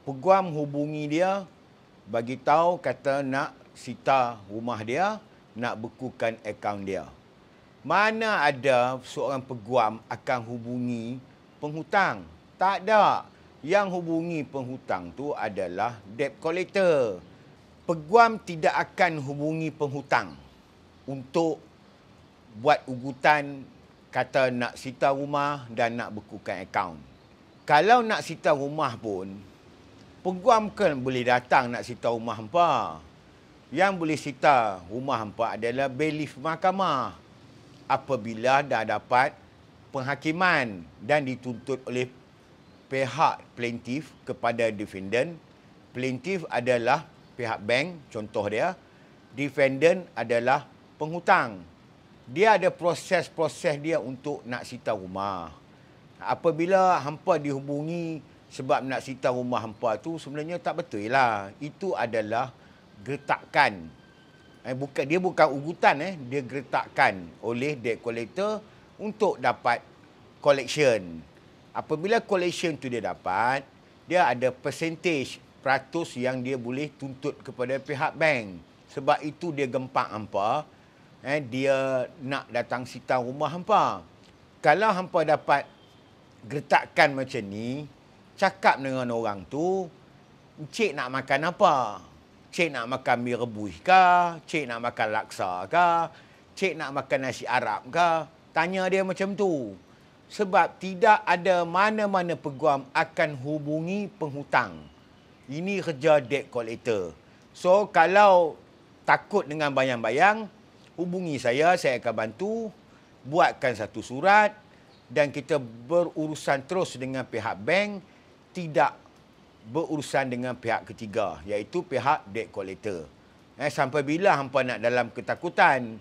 Peguam hubungi dia, bagi tahu kata nak sita rumah dia, nak bekukan akaun dia. Mana ada seorang peguam akan hubungi penghutang? Tak ada. Yang hubungi penghutang tu adalah debt collector. Peguam tidak akan hubungi penghutang untuk buat ugutan kata nak sita rumah dan nak bekukan akaun. Kalau nak sita rumah pun, peguam kan boleh datang nak sita rumah hampa. Yang boleh sita rumah hampa adalah bailiff mahkamah. Apabila dah dapat penghakiman dan dituntut oleh pihak plaintiff kepada defendant. Plaintiff adalah pihak bank, contoh dia. Defendant adalah penghutang. Dia ada proses-proses dia untuk nak sita rumah. Apabila hampa dihubungi sebab nak sita rumah hampa tu, sebenarnya tak betul lah. Itu adalah gertakan. Dia bukan ugutan, dia gertakan oleh debt collector untuk dapat collection. Apabila collection tu dia dapat, dia ada percentage peratus yang dia boleh tuntut kepada pihak bank. Sebab itu dia gempak hampa, dia nak datang sita rumah hampa. Kalau hampa dapat gertakan macam ni, cakap dengan orang tu, "Encik nak makan apa? Cik nak makan mi rebus ke? Cik nak makan laksa ke? Cik nak makan nasi Arab ke?" Tanya dia macam tu. Sebab tidak ada mana-mana peguam akan hubungi penghutang. Ini kerja debt collector. So, kalau takut dengan bayang-bayang, hubungi saya akan bantu, buatkan satu surat dan kita berurusan terus dengan pihak bank, tidak berurusan dengan pihak ketiga, iaitu pihak debt collector. Sampai bila hampa nak dalam ketakutan?